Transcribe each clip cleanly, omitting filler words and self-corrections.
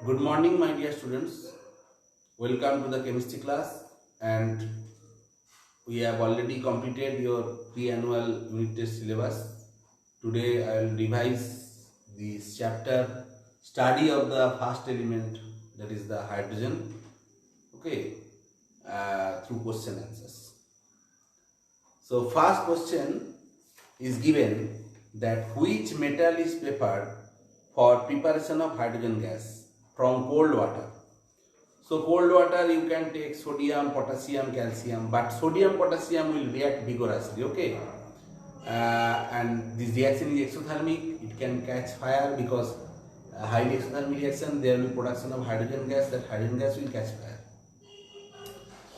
Good morning, my dear students. Welcome to the chemistry class, and we have already completed your pre-annual unit test syllabus. Today, I will revise this chapter, study of the first element, that is the hydrogen. Okay, through question answers. So, first question is given that which metal is preferred for preparation of hydrogen gas from cold water. So cold water you can take sodium, potassium, calcium, but sodium, potassium will react vigorously, okay? And this reaction is exothermic, it can catch fire because highly exothermic reaction, there will be production of hydrogen gas, that hydrogen gas will catch fire.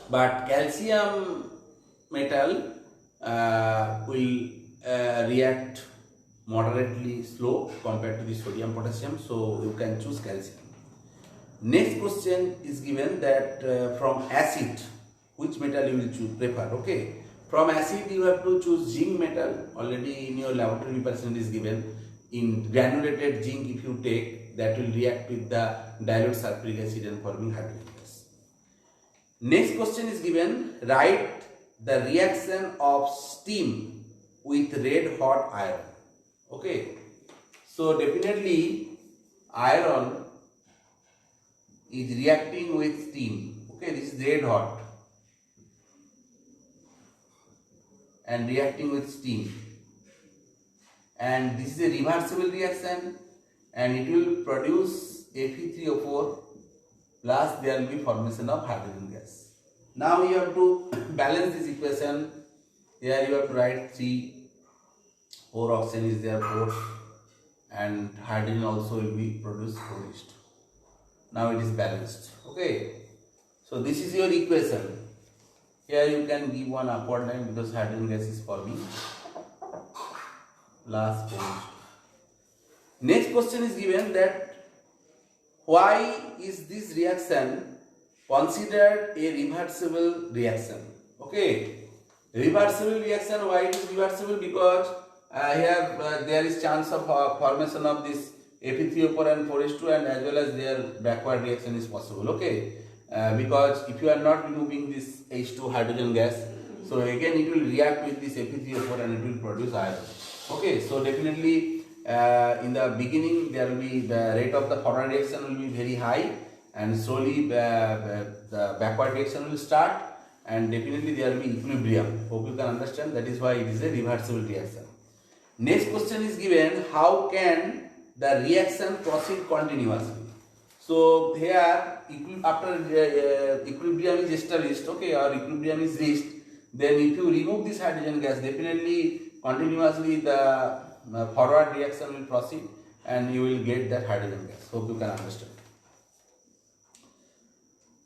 But calcium metal will react moderately slow compared to the sodium, potassium, so you can choose calcium. Next question is given that from acid, which metal you will choose, prefer, okay? From acid you have to choose zinc metal, already in your laboratory preparation is given. In granulated zinc if you take, that will react with the dilute sulfuric acid and forming hydrogen gas. Next question is given, write the reaction of steam with red hot iron, okay? So definitely iron is reacting with steam, okay? This is red hot and reacting with steam, and this is a reversible reaction and it will produce Fe3O4 plus there will be formation of hydrogen gas. Now you have to balance this equation. Here you have to write 3, 4 oxygen is there, 4, and hydrogen also will be produced. Now it is balanced, okay? So this is your equation. Here you can give one upward line because hydrogen gas is forming last point. Next question is given that why is this reaction considered a reversible reaction, okay? Reversible reaction, why it is reversible? Because here there is chance of formation of this Fe3O4 and 4H2 and as well as their backward reaction is possible, okay? Because if you are not removing this H2 hydrogen gas, so again it will react with this Fe3O4 and it will produce iron, okay? So definitely in the beginning there will be the rate of the forward reaction will be very high and slowly the backward reaction will start and definitely there will be equilibrium. Hope you can understand, that is why it is a reversible reaction. Next question is given, how can the reaction proceed continuously? So here after equilibrium is established, okay, or equilibrium is reached, then if you remove this hydrogen gas, definitely continuously the forward reaction will proceed and you will get that hydrogen gas. Hope you can understand.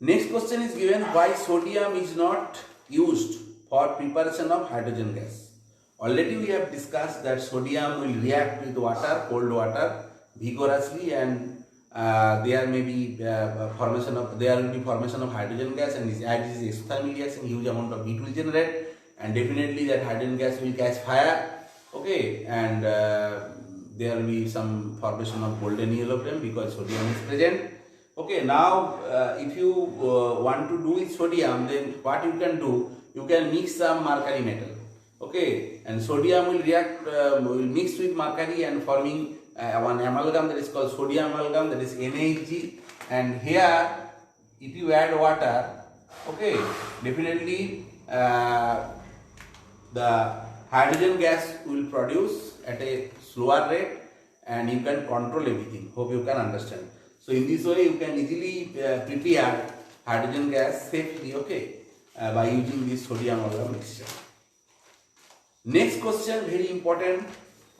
Next question is given, why sodium is not used for preparation of hydrogen gas? Already we have discussed that sodium will react with water, cold water, vigorously, and there may be formation of hydrogen gas, and as this exothermic reaction, huge amount of heat will generate, and definitely that hydrogen gas will catch fire, okay, and there will be some formation of golden yellow flame because sodium is present. Okay, now if you want to do with sodium, then what you can do, you can mix some mercury metal, okay, and sodium will react, will mix with mercury and forming one amalgam that is called sodium amalgam, that is NaHg, and here if you add water, okay, definitely the hydrogen gas will produce at a slower rate and you can control everything. Hope you can understand. So in this way you can easily prepare hydrogen gas safely, okay, by using this sodium amalgam mixture. Next question, very important,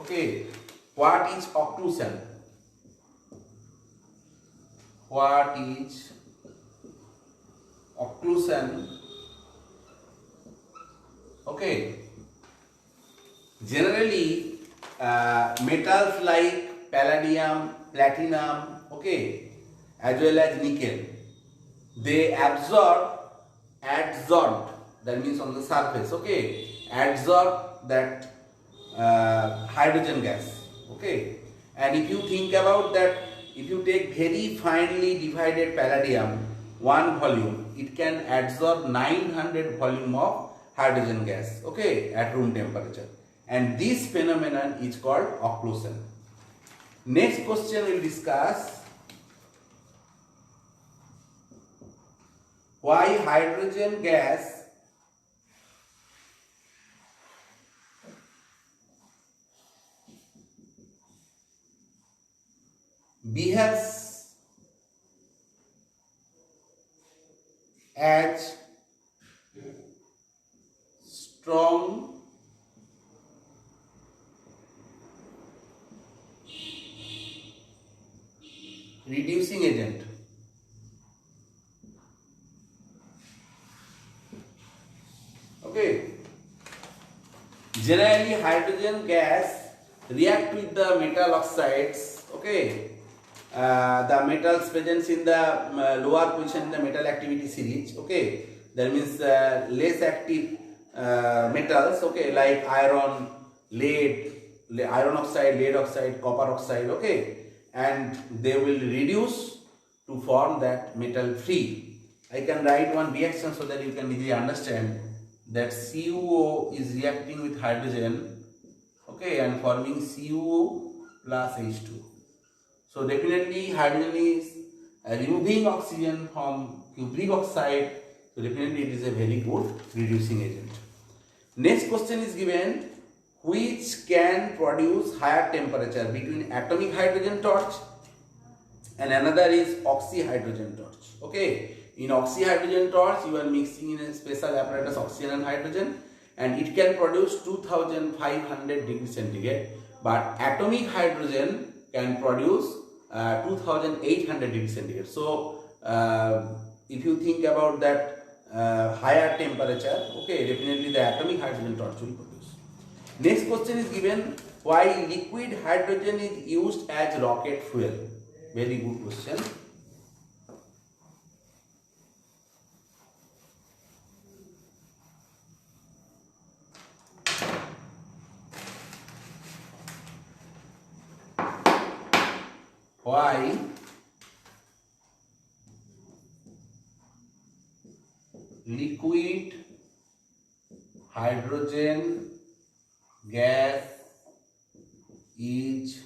okay, what is occlusion? What is occlusion? Okay, generally metals like palladium, platinum, okay, as well as nickel, they adsorb, that means on the surface, okay, adsorb that hydrogen gas, okay, and if you think about that if you take very finely divided palladium, 1 volume, it can absorb 900 volume of hydrogen gas, okay, at room temperature. And this phenomenon is called occlusion. Next question we will discuss why hydrogen gas behaves as strong reducing agent. Okay. Generally, hydrogen gas react with the metal oxides. Okay. The metals present in the lower position in the metal activity series. Okay. That means less active metals. Okay, like iron, lead, iron oxide, lead oxide, copper oxide. Okay, and they will reduce to form that metal free. I can write one reaction so that you can easily understand that CuO is reacting with hydrogen, okay, and forming CuO plus H2. So definitely hydrogen is removing oxygen from cupric oxide, so definitely it is a very good reducing agent. Next question is given, which can produce higher temperature between atomic hydrogen torch and another is oxyhydrogen torch. Okay, in oxyhydrogen torch you are mixing in a special apparatus oxygen and hydrogen and it can produce 2500 degrees centigrade, but atomic hydrogen can produce 2800 degrees centigrade. So if you think about that higher temperature, okay, definitely the atomic hydrogen torch will produce. Next question is given, why liquid hydrogen is used as rocket fuel? Very good question. Why liquid hydrogen gas is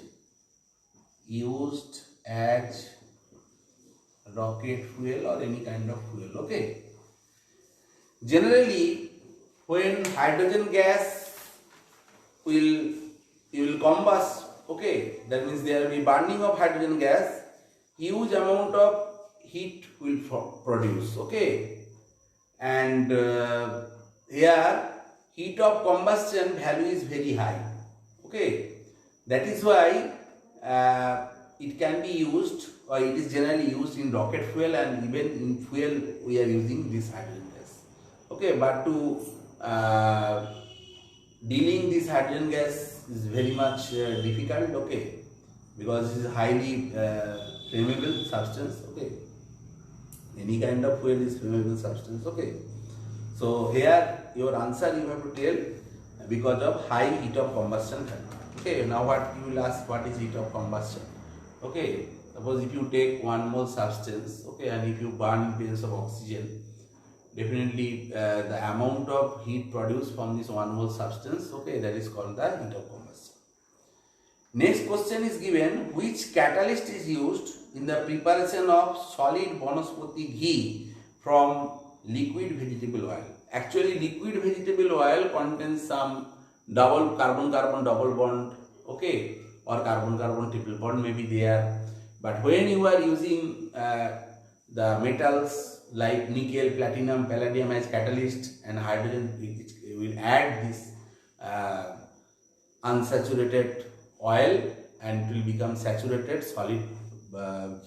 used as rocket fuel or any kind of fuel? Okay, generally when hydrogen gas will combust, okay, that means there will be burning of hydrogen gas, huge amount of heat will produce, okay, and here heat of combustion value is very high, okay, that is why it can be used or it is generally used in rocket fuel, and even in fuel we are using this hydrogen gas, okay, but to dealing this hydrogen gas is very much difficult, okay, because it is highly flammable substance, okay, any kind of fuel is flammable substance, okay. So here your answer you have to tell because of high heat of combustion value. Okay, now what you will ask, what is heat of combustion? Okay, suppose if you take 1 mole substance, okay, and if you burn in presence of oxygen, definitely the amount of heat produced from this 1 mole substance, okay, that is called the heat of combustion. Next question is given, which catalyst is used in the preparation of solid Banaspati ghee from liquid vegetable oil? Actually liquid vegetable oil contains some double carbon-carbon double bond, okay, or carbon-carbon triple bond may be there, but when you are using the metals like nickel, platinum, palladium as catalyst and hydrogen, it will add this unsaturated oil and it will become saturated solid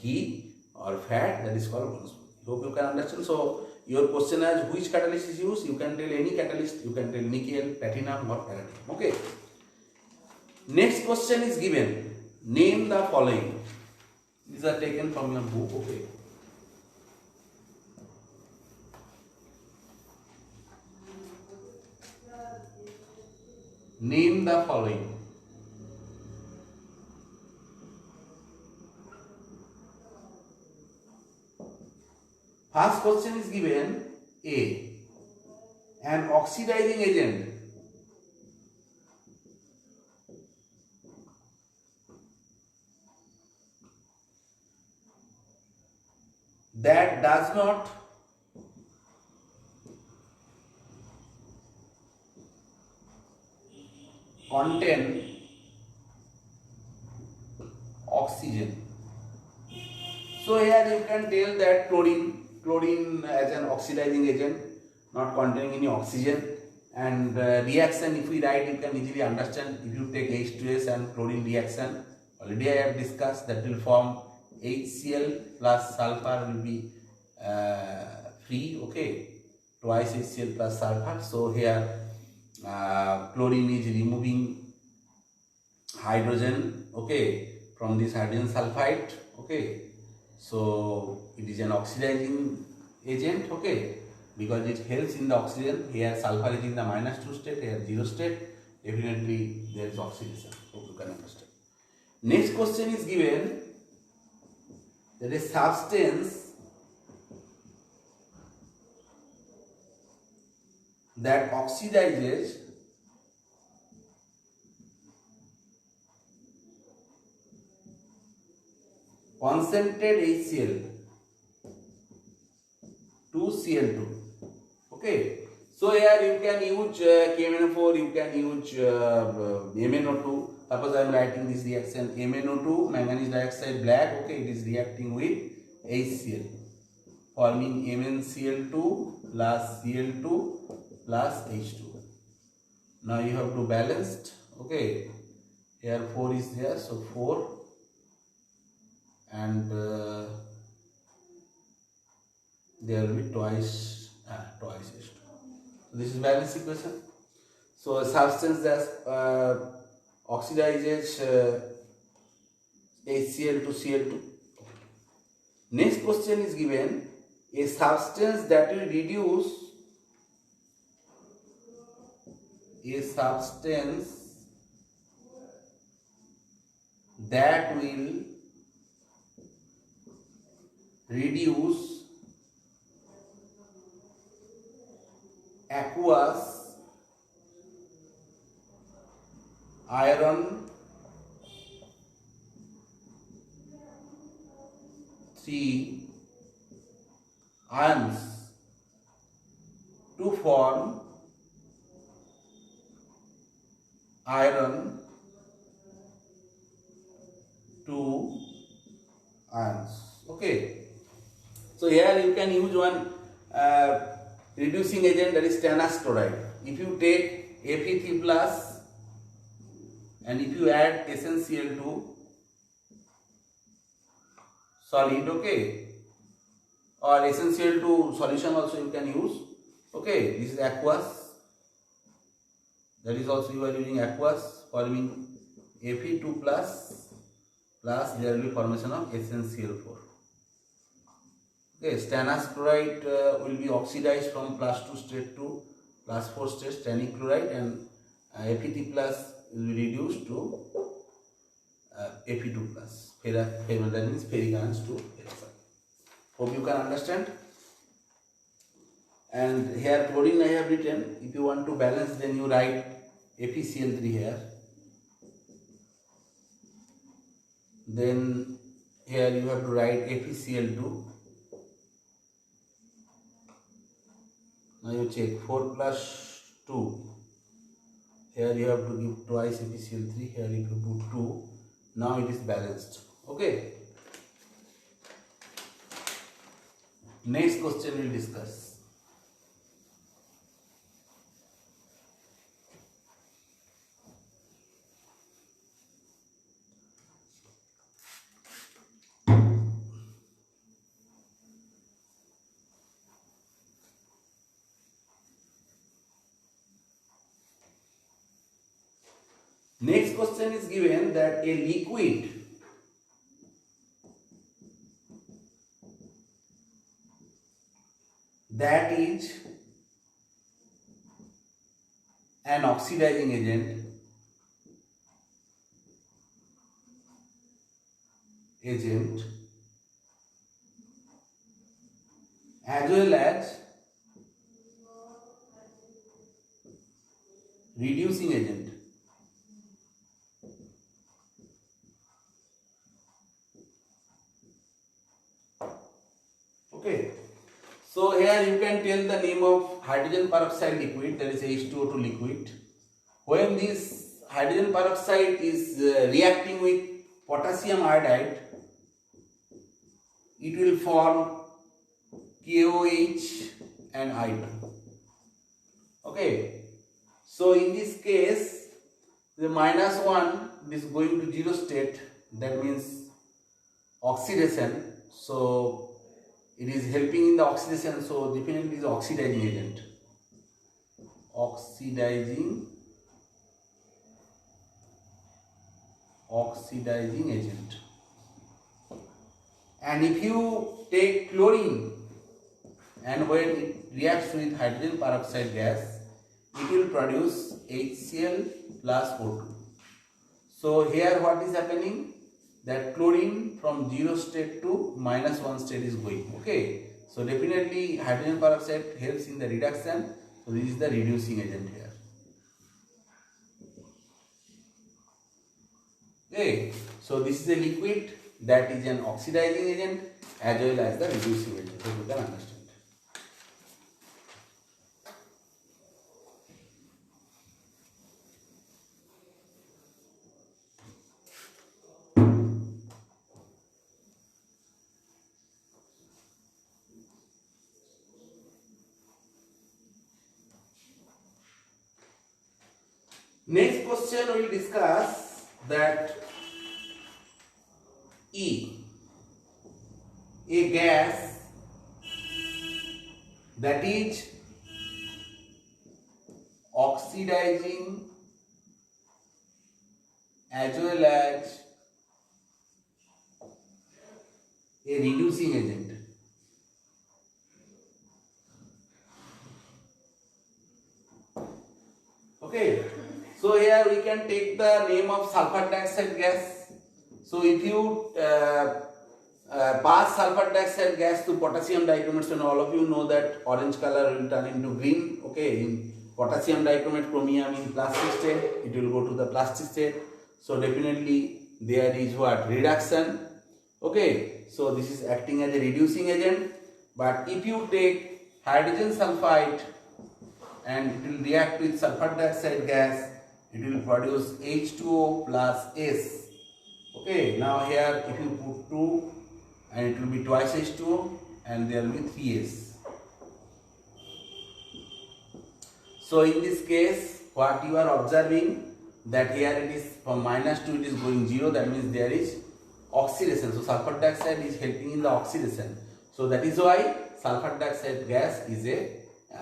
ghee or fat, that is called Banaspati. Hope you can understand. So your question is which catalyst is used, you can tell any catalyst, you can tell nickel, platinum or palladium, okay. Next question is given, name the following. These are taken from your book, okay. Name the following. First question is given A. An oxidizing agent that does not contain oxygen. So here you can tell that chlorine as an oxidizing agent, not containing any oxygen, and reaction if we write, you can easily understand. If you take H2S and chlorine reaction, already I have discussed, that will form HCl plus sulfur will be free, okay, twice HCl plus sulfur. So here chlorine is removing hydrogen, okay, from this hydrogen sulfide, okay. So it is an oxidizing agent, okay, because it helps in the oxygen. Here sulfur is in the -2 state, here 0 state. Definitely there is oxidation. Hope you can understand. Next question is given that a substance that oxidizes concentrated HCl to Cl2, okay. So here you can use KMnO4, you can use MnO2. Suppose I am writing this reaction MnO2, manganese dioxide black, okay, it is reacting with HCl, forming MnCl2 plus Cl2 plus H2. Now you have to balance, okay. Here 4 is there, so 4 and there will be twice H2. So this is balance equation. So a substance that oxidizes HCl to Cl2. Next question is given a substance that will reduce aqueous iron 3 ions to form iron 2 ions, okay. So here you can use one reducing agent, that is stannous chloride. If you take Fe3 plus and if you add SnCl2 solid, okay, or SnCl2 solution also you can use, okay. This is aqueous, that is also you are using aqueous, forming Fe2 plus there will be formation of SnCl4. Okay, stannous chloride will be oxidized from +2 state to +4 state, stannic chloride, and Fe3 plus will be reduced to Fe2 plus. That means ferric ions to Fe5. Hope you can understand. And here chlorine I have written. If you want to balance, then you write FeCl3 here. Then here you have to write FeCl2. Now you check 4 plus 2. Here you have to give twice FeCl3. Here if you put 2, now it is balanced. Okay. Next question we will discuss. Next question is given that a liquid that is an oxidizing agent reducing agent. Okay. So here you can tell the name of hydrogen peroxide liquid, that is H2O2 liquid. When this hydrogen peroxide is reacting with potassium iodide, it will form KOH and I2. Okay. So in this case, the -1 is going to 0 state, that means oxidation. So it is helping in the oxidation, so definitely is oxidizing agent. Oxidizing agent. And if you take chlorine and when it reacts with hydrogen peroxide gas, it will produce HCl plus O2. So here what is happening? That chlorine from 0 state to -1 state is going. Okay. So definitely hydrogen peroxide helps in the reduction. So this is the reducing agent here. Okay. So this is a liquid that is an oxidizing agent as well as the reducing agent. So you can understand. Next question we will discuss that E, a gas that is oxidizing as well as a reducing agent. Okay. So here we can take the name of sulfur dioxide gas. So if you pass sulfur dioxide gas to potassium dichromate, so all of you know that orange color will turn into green. Okay, in potassium dichromate chromium in plastic state, it will go to the plastic state. So definitely there is what? Reduction. Okay, so this is acting as a reducing agent. But if you take hydrogen sulfide and it will react with sulfur dioxide gas, it will produce H2O plus S. Okay, now here if you put 2 and it will be twice H2O and there will be 3S. So in this case, what you are observing, that here it is from -2 it is going 0, that means there is oxidation. So sulfur dioxide is helping in the oxidation. So that is why sulfur dioxide gas is a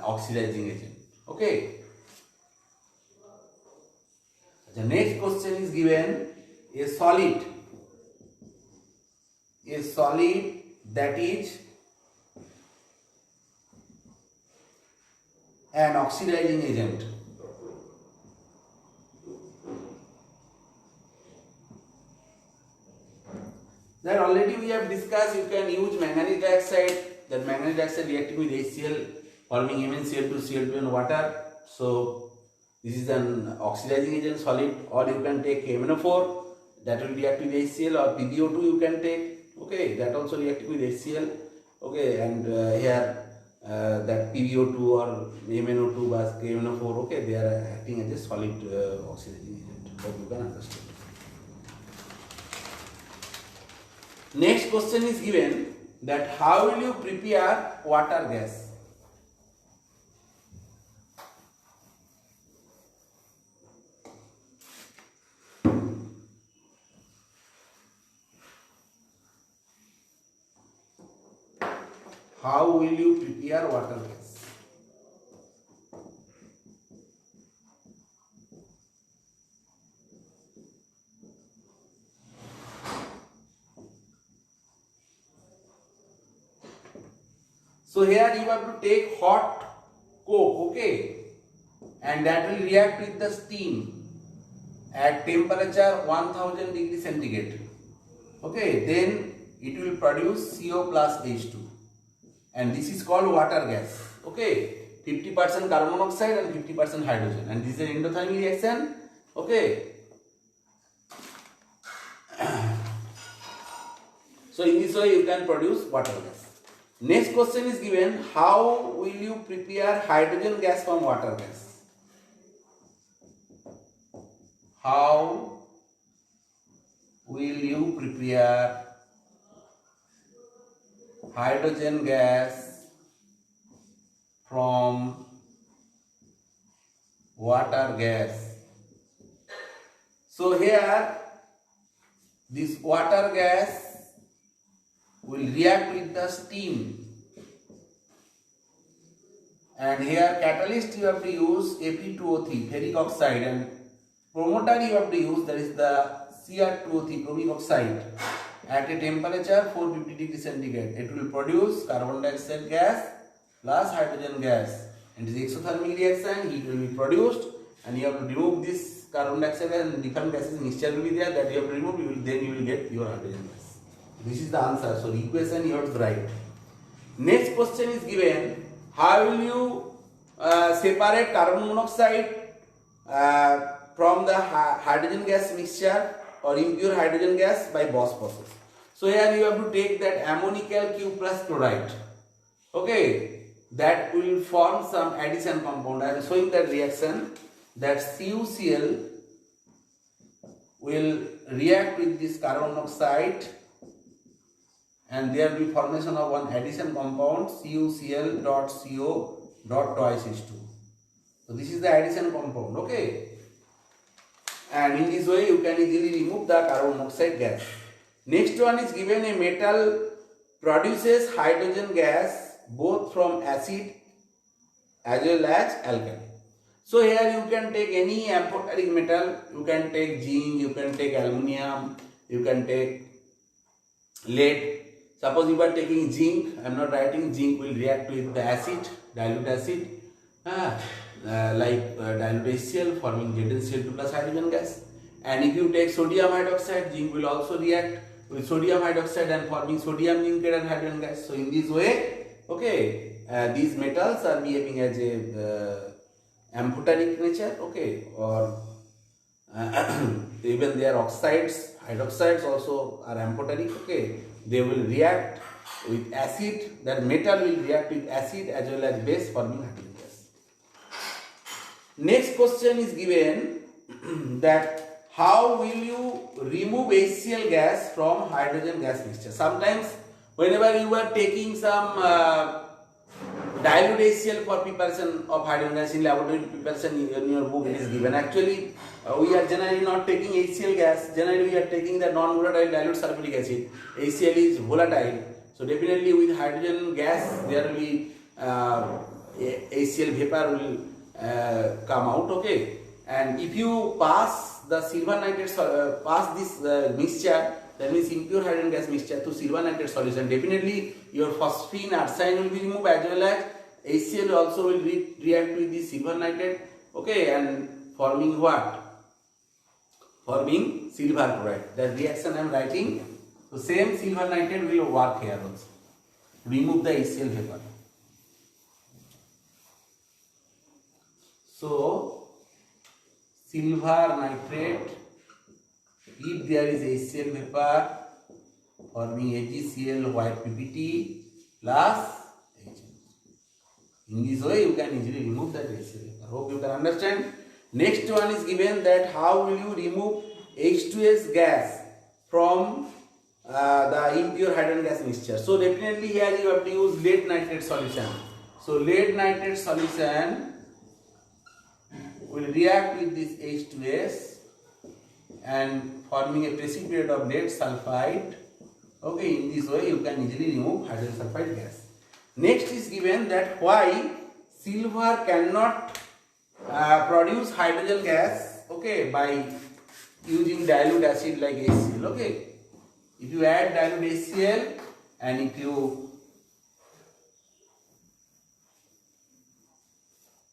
oxidizing agent. Okay. The next question is given a solid that is an oxidizing agent. That already we have discussed. You can use manganese dioxide, that manganese dioxide reacting with HCl forming MnCl2, Cl2 and water. So this is an oxidizing agent solid, or you can take MnO4 that will react with HCl, or PbO2 you can take. Okay, that also reacting with HCl. Okay, and here that PbO2 or MnO2 plus KMnO4, okay, they are acting as a solid oxidizing agent. Hope you can understand. Next question is given that how will you prepare water gas? How will you prepare water gas? So here you have to take hot coke, okay, and that will react with the steam at temperature 1000 degrees centigrade. Okay, then it will produce CO plus H2. And this is called water gas. Okay, 50% carbon monoxide and 50% hydrogen, and this is an endothermic reaction. Okay. So in this way you can produce water gas. Next question is given, how will you prepare hydrogen gas from water gas? How will you prepare hydrogen gas from water gas? So here this water gas will react with the steam, and here catalyst you have to use Fe2O3 ferric oxide, and promoter you have to use, that is the Cr2O3 chromic oxide, at a temperature 450 degrees centigrade. It will produce carbon dioxide gas plus hydrogen gas, and it is exothermic reaction. Heat will be produced, and you have to remove this carbon dioxide and different gases mixture will be there, that you have to remove. Then you will get your hydrogen gas. This is the answer. So the equation you have to write. Next question is given, how will you separate carbon monoxide from the hydrogen gas mixture or impure hydrogen gas by Bosch process. So here you have to take that ammonical Q plus chloride. Okay, that will form some addition compound. I am showing that reaction, that CuCl will react with this carbon monoxide, and there will be formation of one addition compound, CuCl dot CO dot twice H2. So this is the addition compound. Okay, and in this way you can easily remove the carbon monoxide gas. Next one is given, a metal produces hydrogen gas both from acid as well as alkali. So here you can take any amphoteric metal, you can take zinc, you can take aluminium, you can take lead. Suppose you are taking zinc, I am not writing, zinc will react with the acid, dilute acid, like dilute HCl forming ZnCl2 plus hydrogen gas. And if you take sodium hydroxide, zinc will also react with sodium hydroxide and forming sodium zinc and hydrogen gas. So in this way, okay, these metals are behaving as a amphoteric nature, okay, or even their oxides, hydroxides also are amphoteric, okay. They will react with acid, that metal will react with acid as well as base forming hydrogen gas. Next question is given that how will you remove HCl gas from hydrogen gas mixture? Sometimes whenever you are taking some dilute HCl for preparation of hydrogen gas in laboratory preparation, in your book it is given. Actually, we are generally not taking HCl gas. Generally, we are taking the non-volatile dilute sulfuric acid. HCl is volatile, so definitely with hydrogen gas there will be HCl vapor will come out. Okay, and if you pass the silver nitrate, pass this mixture, that means impure hydrogen gas mixture, to silver nitrate solution, definitely your phosphine arsine will be removed as well as HCl also will react with the silver nitrate. Okay, and forming what? Forming silver chloride. That reaction I am writing. So same silver nitrate will work here also. Remove the HCl vapor. So silver nitrate, if there is HCl vapor forming AgCl white PPT plus HCl. In this way you can easily remove that HCl vapor. Hope you can understand. Next one is given, that how will you remove H2S gas from the impure hydrogen gas mixture. So definitely here you have to use lead nitrate solution. So lead nitrate solution will react with this H2S and forming a precipitate of lead sulfide. Okay, in this way you can easily remove hydrogen sulfide gas. Next is given that why silver cannot produce hydrogen gas, okay, by using dilute acid like HCl. Okay, if you add dilute HCl and if you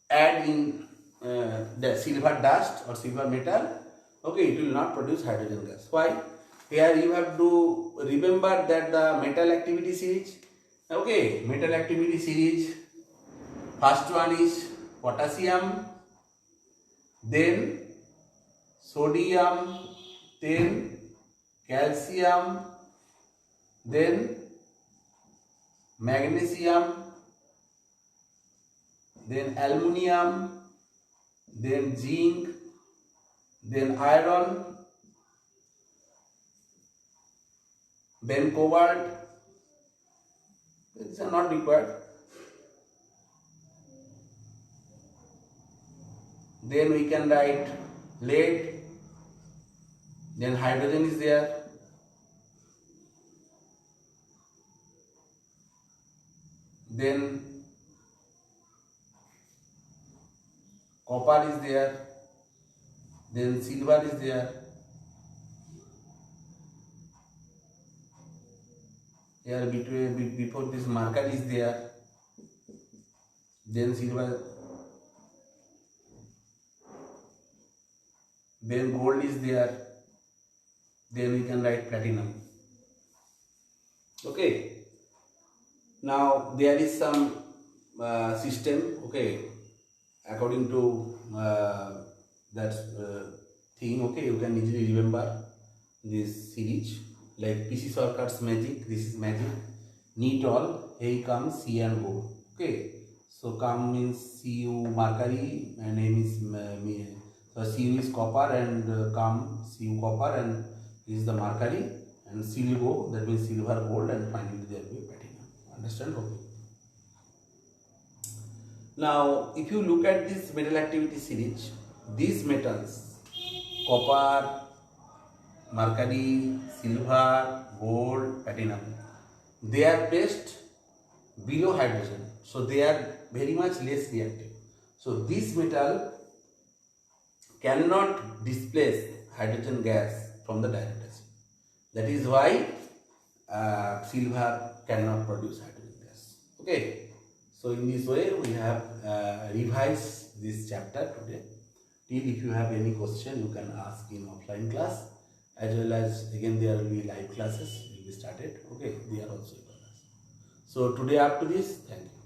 add in the silver dust or silver metal, okay, it will not produce hydrogen gas. Why? Here you have to remember that the metal activity series, okay, metal activity series First one is potassium, then sodium, then calcium, then magnesium, then aluminium, then zinc, then iron, then cobalt. These are not required. Then we can write lead, then hydrogen is there, then copper is there, then silver is there, here before this mercury is there, then silver, then gold is there, then we can write platinum. Okay. Now there is some system, okay, according to that thing, okay, you can easily remember this series like PC Shortcuts magic. This is magic. Neat all. Here comes C and O. Okay, so come means Cu mercury and M is so Cu is copper and come Cu copper and is the mercury and silver, that means silver, gold, and finally there will be platinum. Understand? Okay. Now, if you look at this metal activity series, these metals, copper, mercury, silver, gold, platinum, they are placed below hydrogen, so they are very much less reactive. So this metal cannot displace hydrogen gas from the direct acid. That is why silver cannot produce hydrogen gas. Okay. So in this way we have revised this chapter today. Till if you have any question, you can ask in offline class, as well as again there will be live classes will be started. Okay, they are also. So today up to this. Thank you.